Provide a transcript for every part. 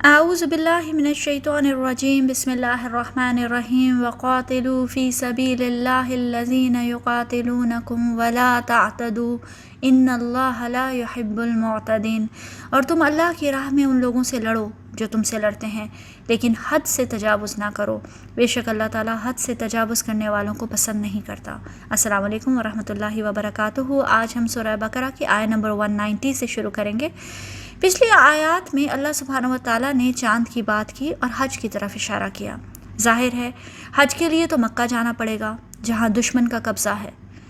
اعوذ باللہ من الشیطان الرجیم بسم اللہ الرحمن الرحیم وقاتلوا فی سبیل اللہ الذین یقاتلونکم ولا تعتدوا ان اللہ لا يحب المعتدین، اور تم اللہ کی راہ میں ان لوگوں سے لڑو جو تم سے لڑتے ہیں، لیکن حد سے تجاوز نہ کرو، بے شک اللہ تعالیٰ حد سے تجاوز کرنے والوں کو پسند نہیں کرتا۔ السلام علیکم ورحمۃ اللہ وبرکاتہ۔ آج ہم سورہ بقرہ کی آیت نمبر 190 سے شروع کریں گے۔ پچھلی آیات میں اللہ سبحانہ و تعالیٰ نے چاند کی بات کی اور حج کی طرف اشارہ کیا۔ ظاہر ہے حج کے لیے تو مکہ جانا پڑے گا جہاں دشمن کا قبضہ ہے،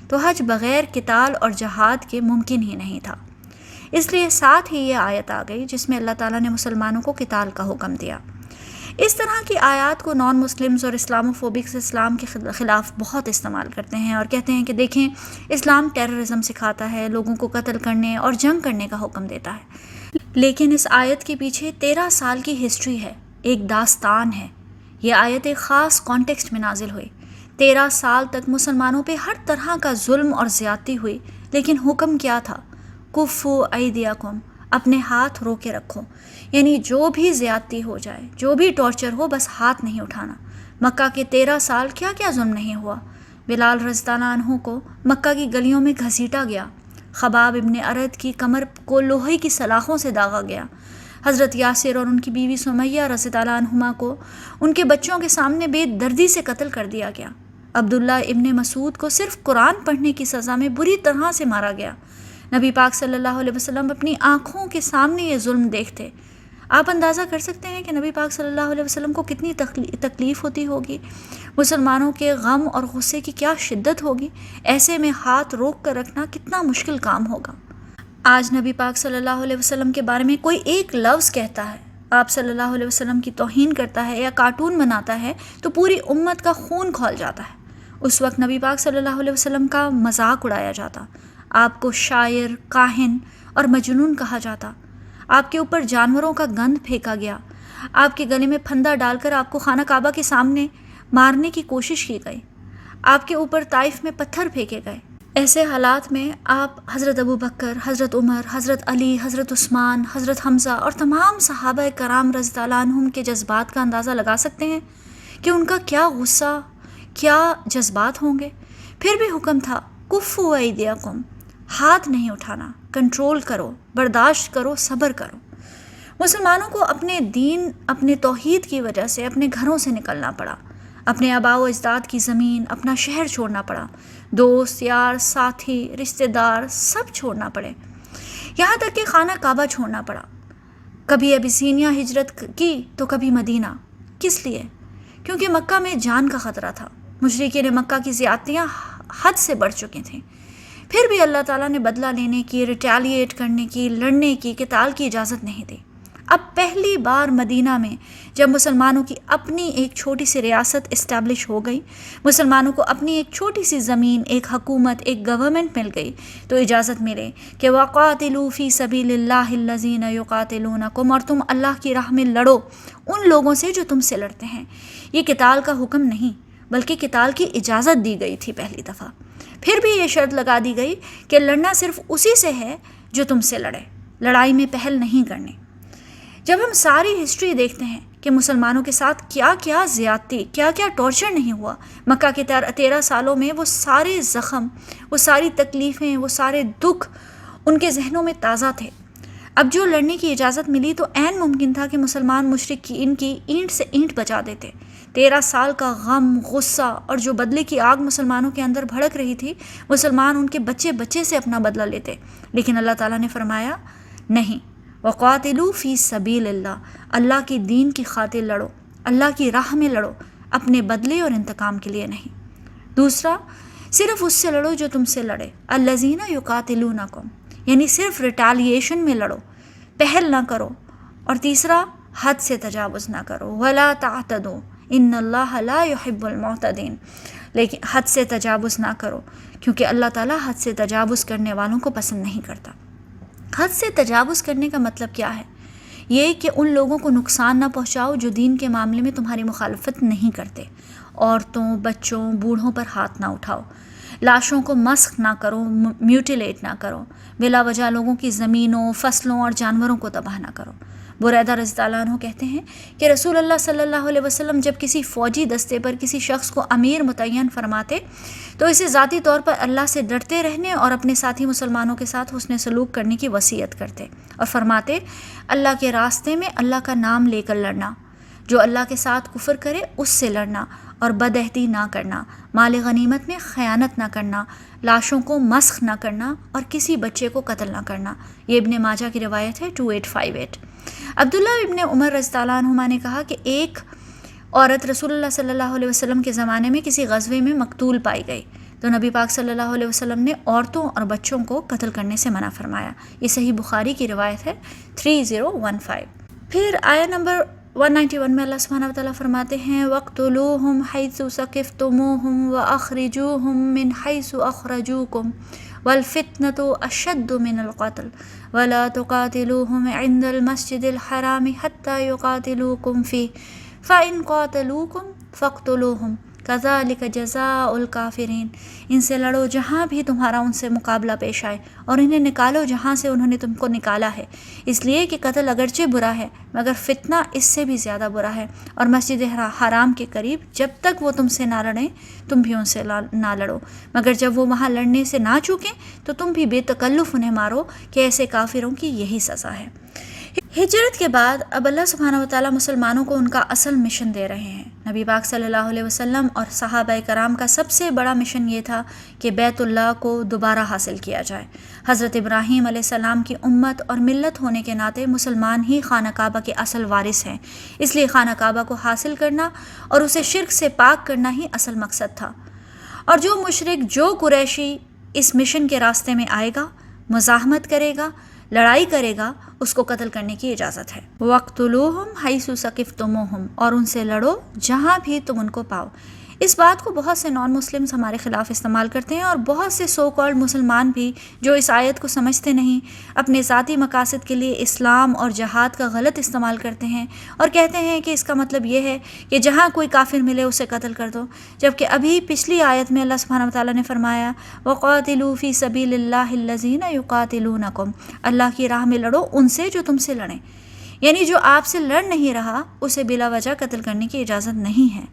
تو حج بغیر قتال اور جہاد کے ممکن ہی نہیں تھا۔ اس لیے ساتھ ہی یہ آیت آ گئی جس میں اللہ تعالیٰ نے مسلمانوں کو قتال کا حکم دیا۔ اس طرح کی آیات کو نان مسلمز اور اسلاموفوبکس اسلام کے خلاف بہت استعمال کرتے ہیں اور کہتے ہیں کہ دیکھیں اسلام ٹیررزم سکھاتا ہے، لوگوں کو قتل کرنے اور جنگ کرنے کا حکم دیتا ہے۔ لیکن اس آیت کے پیچھے 13 سال کی ہسٹری ہے، ایک داستان ہے۔ یہ آیت ایک خاص کانٹیکسٹ میں نازل ہوئی۔ 13 سال تک مسلمانوں پہ ہر طرح کا ظلم اور زیادتی ہوئی، لیکن حکم کیا تھا؟ کفو ایدیکم، اپنے ہاتھ رو کے رکھو، یعنی جو بھی زیادتی ہو جائے، جو بھی ٹارچر ہو، بس ہاتھ نہیں اٹھانا۔ مکہ کے 13 سال کیا کیا ظلم نہیں ہوا؟ بلال رضی اللہ عنہ کو مکہ کی گلیوں میں گھسیٹا گیا، خباب ابن ارد کی کمر کو لوہے کی سلاخوں سے داغا گیا، حضرت یاسر اور ان کی بیوی سمیہ رضی اللہ عنہما کو ان کے بچوں کے سامنے بے دردی سے قتل کر دیا گیا۔ عبداللہ ابن مسعود کو صرف قرآن پڑھنے کی سزا میں بری طرح سے مارا گیا۔ نبی پاک صلی اللہ علیہ وسلم اپنی آنکھوں کے سامنے یہ ظلم دیکھتے۔ آپ اندازہ کر سکتے ہیں کہ نبی پاک صلی اللہ علیہ وسلم کو کتنی تکلیف ہوتی ہوگی، مسلمانوں کے غم اور غصے کی کیا شدت ہوگی۔ ایسے میں ہاتھ روک کر رکھنا کتنا مشکل کام ہوگا۔ آج نبی پاک صلی اللہ علیہ وسلم کے بارے میں کوئی ایک لفظ کہتا ہے، آپ صلی اللہ علیہ وسلم کی توہین کرتا ہے یا کارٹون بناتا ہے تو پوری امت کا خون کھول جاتا ہے۔ اس وقت نبی پاک صلی اللہ علیہ وسلم کا مذاق اڑایا جاتا، آپ کو شاعر، کاہن اور مجنون کہا جاتا، آپ کے اوپر جانوروں کا گند پھینکا گیا، آپ کے گلے میں پھندا ڈال کر آپ کو خانہ کعبہ کے سامنے مارنے کی کوشش کی گئی، آپ کے اوپر طائف میں پتھر پھینکے گئے۔ ایسے حالات میں آپ حضرت ابو بکر، حضرت عمر، حضرت علی، حضرت عثمان، حضرت حمزہ اور تمام صحابہ کرام رضی اللہ عنہم کے جذبات کا اندازہ لگا سکتے ہیں کہ ان کا کیا غصہ، کیا جذبات ہوں گے۔ پھر بھی حکم تھا کفو ایدیکم، ہاتھ نہیں اٹھانا، کنٹرول کرو، برداشت کرو، صبر کرو۔ مسلمانوں کو اپنے دین، اپنے توحید کی وجہ سے اپنے گھروں سے نکلنا پڑا، اپنے آباء و اجداد کی زمین، اپنا شہر چھوڑنا پڑا، دوست، یار، ساتھی، رشتہ دار سب چھوڑنا پڑے، یہاں تک کہ خانہ کعبہ چھوڑنا پڑا۔ کبھی ابیسینیا ہجرت کی تو کبھی مدینہ۔ کس لیے؟ کیونکہ مکہ میں جان کا خطرہ تھا، مشرکین مکہ کی زیادتیاں حد سے بڑھ چکی تھیں۔ پھر بھی اللہ تعالیٰ نے بدلہ لینے کی، ریٹیلیٹ کرنے کی، لڑنے کی، قتال کی اجازت نہیں دی۔ اب پہلی بار مدینہ میں جب مسلمانوں کی اپنی ایک چھوٹی سی ریاست اسٹیبلش ہو گئی، مسلمانوں کو اپنی ایک چھوٹی سی زمین، ایک حکومت، ایک گورنمنٹ مل گئی، تو اجازت ملے کہ وَقَاتِلُوا فِي سَبِيلِ اللَّهِ الَّذِينَ يُقَاتِلُونَكُمْ، اور تم اللہ کی راہ میں لڑو ان لوگوں سے جو تم سے لڑتے ہیں۔ یہ قتال کا حکم نہیں بلکہ قتال کی اجازت دی گئی تھی پہلی دفعہ۔ پھر بھی یہ شرط لگا دی گئی کہ لڑنا صرف اسی سے ہے جو تم سے لڑے، لڑائی میں پہل نہیں کرنی۔ جب ہم ساری ہسٹری دیکھتے ہیں کہ مسلمانوں کے ساتھ کیا کیا زیادتی، کیا کیا ٹارچر نہیں ہوا، مکہ کے 13 سالوں میں وہ سارے زخم، وہ ساری تکلیفیں، وہ سارے دکھ ان کے ذہنوں میں تازہ تھے۔ اب جو لڑنے کی اجازت ملی تو عین ممکن تھا کہ مسلمان مشرکین کی اینٹ سے اینٹ بچا دیتے۔ 13 سال کا غم، غصہ اور جو بدلے کی آگ مسلمانوں کے اندر بھڑک رہی تھی، مسلمان ان کے بچے بچے سے اپنا بدلہ لیتے، لیکن اللہ تعالیٰ نے فرمایا نہیں، وَقَاتِلُوا فِي سَبِيلِ اللَّهِ، اللہ کی دین کی خاطر لڑو، اللہ کی راہ میں لڑو، اپنے بدلے اور انتقام کے لیے نہیں۔ دوسرا، صرف اس سے لڑو جو تم سے لڑے، الَّذِينَ يُقَاتِلُونَكُمْ، یعنی صرف ریٹیلیشن میں لڑو، پہل نہ کرو۔ اور تیسرا، حد سے تجاوز نہ کرو، وَلَا تَعْتَدُوا إِنَّ اللَّهَ لَا يُحِبُّ الْمُعْتَدِينَ، لیکن حد سے تجاوز نہ کرو کیونکہ اللہ تعالیٰ حد سے تجاوز کرنے والوں کو پسند نہیں کرتا۔ حد سے تجاوز کرنے کا مطلب کیا ہے؟ یہ کہ ان لوگوں کو نقصان نہ پہنچاؤ جو دین کے معاملے میں تمہاری مخالفت نہیں کرتے، عورتوں، بچوں، بوڑھوں پر ہاتھ نہ اٹھاؤ، لاشوں کو مسخ نہ کرو، میوٹیلیٹ نہ کرو، بلا وجہ لوگوں کی زمینوں، فصلوں اور جانوروں کو تباہ نہ کرو، بریدہ رضی اللہ عنہ کہتے ہیں کہ رسول اللہ صلی اللہ علیہ وسلم جب کسی فوجی دستے پر کسی شخص کو امیر متعین فرماتے تو اسے ذاتی طور پر اللہ سے ڈرتے رہنے اور اپنے ساتھی مسلمانوں کے ساتھ حسن سلوک کرنے کی وصیت کرتے اور فرماتے اللہ کے راستے میں اللہ کا نام لے کر لڑنا، جو اللہ کے ساتھ کفر کرے اس سے لڑنا اور بدعہدی نہ کرنا، مال غنیمت میں خیانت نہ کرنا، لاشوں کو مسخ نہ کرنا اور کسی بچے کو قتل نہ کرنا۔ یہ ابن ماجہ کی روایت ہے 2858۔ عبداللہ ابن عمر رضی اللہ عنہما نے کہا کہ ایک عورت رسول اللہ صلی اللہ علیہ وسلم کے زمانے میں کسی غزوے میں مقتول پائی گئی تو نبی پاک صلی اللہ علیہ وسلم نے عورتوں اور بچوں کو قتل کرنے سے منع فرمایا۔ یہ صحیح بخاری کی روایت ہے 3015۔ پھر آیہ نمبر 191 میں اللہ سبحانہ وتعالیٰ فرماتے ہیں وَاقْتُلُوهُمْ حَيْثُ ثَقِفْتُمُوهُمْ وَأَخْرِجُوهُمْ مِنْ حَيْثُ أَخْرَجُوكُمْ وَالْفِتْنَةُ أَشَدُّ مِنَ الْقَتْلِ وَلَا تُقَاتِلُوهُمْ عِنْدَ الْمَسْجِدِ الْحَرَامِ حَتَّى يُقَاتِلُوكُمْ فِيهِ فَإِنْ قَاتَلُوكُمْ فَاقْتُلُوهُمْ كَذَلِكَ جَزَاءُ الْكَافِرِينَ۔ ان سے لڑو جہاں بھی تمہارا ان سے مقابلہ پیش آئے اور انہیں نکالو جہاں سے انہوں نے تم کو نکالا ہے، اس لیے کہ قتل اگرچہ برا ہے مگر فتنہ اس سے بھی زیادہ برا ہے، اور مسجد حرام کے قریب جب تک وہ تم سے نہ لڑیں تم بھی ان سے نہ لڑو، مگر جب وہ وہاں لڑنے سے نہ چوکیں تو تم بھی بے تکلف انہیں مارو کہ ایسے کافروں کی یہی سزا ہے۔ ہجرت کے بعد اب اللہ سبحانہ وتعالیٰ مسلمانوں کو ان کا اصل مشن دے رہے ہیں۔ نبی پاک صلی اللہ علیہ وسلم اور صحابہ کرام کا سب سے بڑا مشن یہ تھا کہ بیت اللہ کو دوبارہ حاصل کیا جائے۔ حضرت ابراہیم علیہ السلام کی امت اور ملت ہونے کے ناطے مسلمان ہی خانہ کعبہ کے اصل وارث ہیں، اس لیے خانہ کعبہ کو حاصل کرنا اور اسے شرک سے پاک کرنا ہی اصل مقصد تھا۔ اور جو مشرک، جو قریشی اس مشن کے راستے میں آئے گا، مزاحمت کرے گا، لڑائی کرے گا، اس کو قتل کرنے کی اجازت ہے۔ وَاقْتُلُوهُمْ حَيْثُ ثَقِفْتُمُوهُمْ، اور ان سے لڑو جہاں بھی تم ان کو پاؤ۔ اس بات کو بہت سے نان مسلمز ہمارے خلاف استعمال کرتے ہیں، اور بہت سے سو کالڈ مسلمان بھی جو اس آیت کو سمجھتے نہیں، اپنے ذاتی مقاصد کے لیے اسلام اور جہاد کا غلط استعمال کرتے ہیں اور کہتے ہیں کہ اس کا مطلب یہ ہے کہ جہاں کوئی کافر ملے اسے قتل کر دو، جبکہ ابھی پچھلی آیت میں اللہ سبحانہ وتعالیٰ نے فرمایا وَقَاتِلُوا فِي سَبِيلِ اللَّهِ الَّذِينَ يُقَاتِلُونَكُمْ، اللہ کی راہ میں لڑو ان سے جو تم سے لڑیں، یعنی جو آپ سے لڑ نہیں رہا اسے بلا وجہ قتل کرنے کی اجازت نہیں ہے۔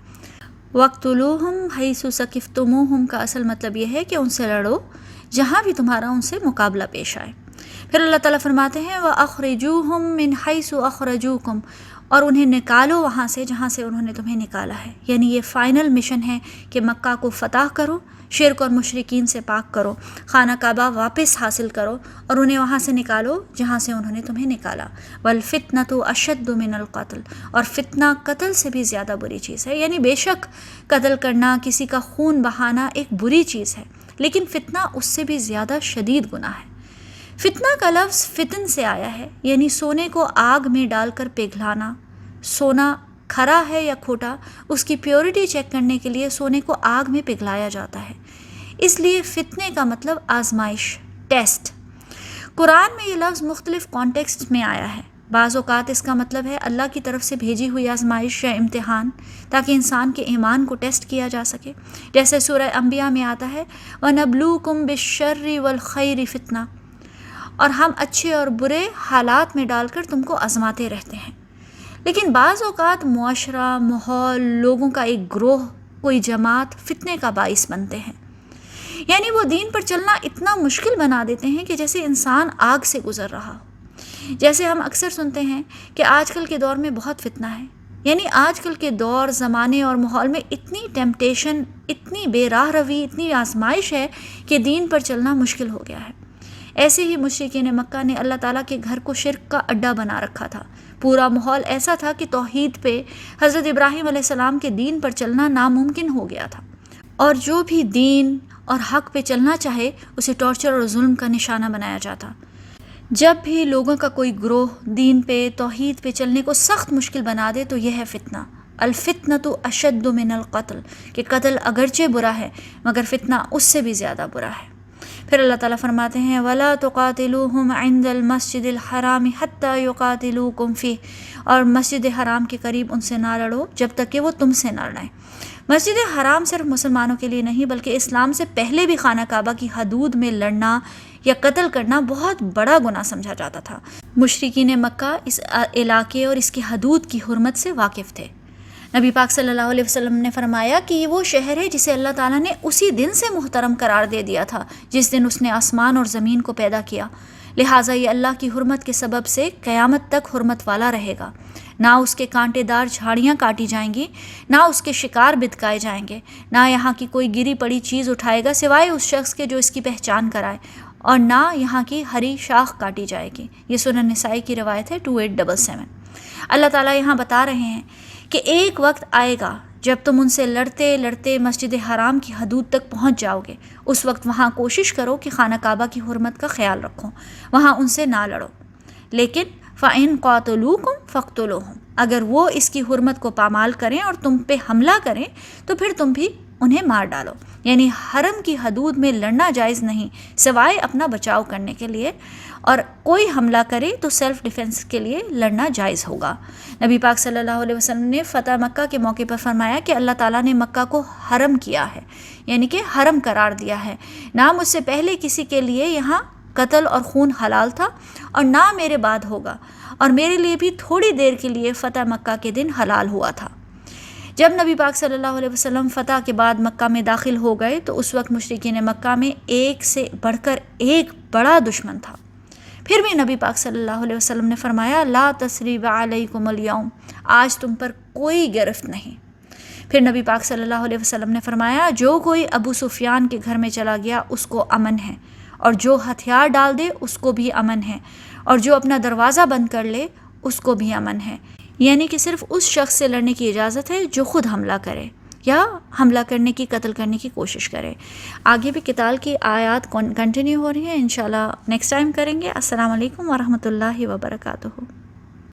وَاقْتُلُوهُمْ حَيْثُ ثَقِفْتُمُوهُمْ کا اصل مطلب یہ ہے کہ ان سے لڑو جہاں بھی تمہارا ان سے مقابلہ پیش آئے۔ پھر اللہ تعالیٰ فرماتے ہیں وَأَخْرِجُوهُمْ مِنْ حَيْثُ أَخْرَجُوكُمْ، اور انہیں نکالو وہاں سے جہاں سے انہوں نے تمہیں نکالا ہے، یعنی یہ فائنل مشن ہے کہ مکہ کو فتح کرو، شرک اور مشرکین سے پاک کرو، خانہ کعبہ واپس حاصل کرو اور انہیں وہاں سے نکالو جہاں سے انہوں نے تمہیں نکالا۔ وَالْفِتْنَةُ أَشَدُّ مِنَ الْقَتْلِ، اور فتنہ قتل سے بھی زیادہ بری چیز ہے، یعنی بے شک قتل کرنا، کسی کا خون بہانا ایک بری چیز ہے، لیکن فتنہ اس سے بھی زیادہ شدید گناہ ہے۔ فتنہ کا لفظ فتن سے آیا ہے، یعنی سونے کو آگ میں ڈال کر پگھلانا۔ سونا کھرا ہے یا کھوٹا، اس کی پیورٹی چیک کرنے کے لیے سونے کو آگ میں پگھلایا جاتا ہے، اس لیے فتنے کا مطلب آزمائش، ٹیسٹ۔ قرآن میں یہ لفظ مختلف کانٹیکسٹ میں آیا ہے۔ بعض اوقات اس کا مطلب ہے اللہ کی طرف سے بھیجی ہوئی آزمائش یا امتحان، تاکہ انسان کے ایمان کو ٹیسٹ کیا جا سکے، جیسے سورہ انبیاء میں آتا ہے وَنَبْلُوكُمْ بِالشَّرِّ وَالْخَيْرِ فِتْنَةً، اور ہم اچھے اور برے حالات میں ڈال کر تم کو آزماتے رہتے ہیں۔ لیکن بعض اوقات معاشرہ، ماحول، لوگوں کا ایک گروہ، کوئی جماعت فتنے کا باعث بنتے ہیں، یعنی وہ دین پر چلنا اتنا مشکل بنا دیتے ہیں کہ جیسے انسان آگ سے گزر رہا ہو۔ جیسے ہم اکثر سنتے ہیں کہ آج کل کے دور میں بہت فتنہ ہے، یعنی آج کل کے دور، زمانے اور ماحول میں اتنی ٹیمپٹیشن، اتنی بے راہ روی، اتنی آزمائش ہے کہ دین پر چلنا مشکل ہو گیا ہے۔ ایسے ہی مشرکین مکہ نے اللہ تعالیٰ کے گھر کو شرک کا اڈا بنا رکھا تھا۔ پورا ماحول ایسا تھا کہ توحید پہ، حضرت ابراہیم علیہ السلام کے دین پر چلنا ناممکن ہو گیا تھا، اور جو بھی دین اور حق پہ چلنا چاہے اسے ٹارچر اور ظلم کا نشانہ بنایا جاتا۔ جب بھی لوگوں کا کوئی گروہ دین پہ، توحید پہ چلنے کو سخت مشکل بنا دے تو یہ ہے فتنہ۔ الفتنۃ اشد من القتل، کہ قتل اگرچہ برا ہے مگر فتنہ اس سے بھی زیادہ برا ہے۔ پھر اللہ تعالیٰ فرماتے ہیں وَلَا تُقَاتِلُوهُمْ عِنْدَ الْمَسْجِدِ الْحَرَامِ حَتَّى يُقَاتِلُوكُمْ فِيهِ، اور مسجد حرام کے قریب ان سے نہ لڑو جب تک کہ وہ تم سے نہ لڑیں۔ مسجد حرام صرف مسلمانوں کے لیے نہیں بلکہ اسلام سے پہلے بھی خانہ کعبہ کی حدود میں لڑنا یا قتل کرنا بہت بڑا گناہ سمجھا جاتا تھا۔ مشرکین مکہ اس علاقے اور اس کی حدود کی حرمت سے واقف تھے۔ نبی پاک صلی اللہ علیہ وسلم نے فرمایا کہ یہ وہ شہر ہے جسے اللہ تعالیٰ نے اسی دن سے محترم قرار دے دیا تھا جس دن اس نے آسمان اور زمین کو پیدا کیا، لہٰذا یہ اللہ کی حرمت کے سبب سے قیامت تک حرمت والا رہے گا۔ نہ اس کے کانٹے دار جھاڑیاں کاٹی جائیں گی، نہ اس کے شکار بتکائے جائیں گے، نہ یہاں کی کوئی گری پڑی چیز اٹھائے گا سوائے اس شخص کے جو اس کی پہچان کرائے، اور نہ یہاں کی ہری شاخ کاٹی جائے گی۔ یہ سنن نسائی کی روایت ہے 2877۔ اللہ تعالیٰ یہاں بتا رہے ہیں کہ ایک وقت آئے گا جب تم ان سے لڑتے لڑتے مسجد حرام کی حدود تک پہنچ جاؤ گے، اس وقت وہاں کوشش کرو کہ خانہ کعبہ کی حرمت کا خیال رکھو، وہاں ان سے نہ لڑو، لیکن فَإِن قَاتَلُوكُمْ فَاقْتُلُوهُمْ، اگر وہ اس کی حرمت کو پامال کریں اور تم پہ حملہ کریں تو پھر تم بھی انہیں مار ڈالو۔ یعنی حرم کی حدود میں لڑنا جائز نہیں سوائے اپنا بچاؤ کرنے کے لیے، اور کوئی حملہ کرے تو سیلف ڈیفنس کے لیے لڑنا جائز ہوگا۔ نبی پاک صلی اللہ علیہ وسلم نے فتح مکہ کے موقع پر فرمایا کہ اللہ تعالیٰ نے مکہ کو حرم کیا ہے، یعنی کہ حرم قرار دیا ہے، نہ مجھ سے پہلے کسی کے لیے یہاں قتل اور خون حلال تھا اور نہ میرے بعد ہوگا، اور میرے لیے بھی تھوڑی دیر کے لیے فتح مکہ کے دن حلال ہوا تھا۔ جب نبی پاک صلی اللہ علیہ وسلم فتح کے بعد مکہ میں داخل ہو گئے تو اس وقت مشرکین مکہ میں ایک سے بڑھ کر ایک بڑا دشمن تھا، پھر بھی نبی پاک صلی اللہ علیہ وسلم نے فرمایا لا تثریب علیکم الیوم، آج تم پر کوئی گرفت نہیں۔ پھر نبی پاک صلی اللہ علیہ وسلم نے فرمایا جو کوئی ابو سفیان کے گھر میں چلا گیا اس کو امن ہے، اور جو ہتھیار ڈال دے اس کو بھی امن ہے، اور جو اپنا دروازہ بند کر لے اس کو بھی امن ہے۔ یعنی کہ صرف اس شخص سے لڑنے کی اجازت ہے جو خود حملہ کرے یا حملہ کرنے کی، قتل کرنے کی کوشش کرے۔ آگے بھی قتال کی آیات کنٹینیو ہو رہی ہیں، انشاءاللہ نیکسٹ ٹائم کریں گے۔ السلام علیکم ورحمۃ اللہ وبرکاتہ۔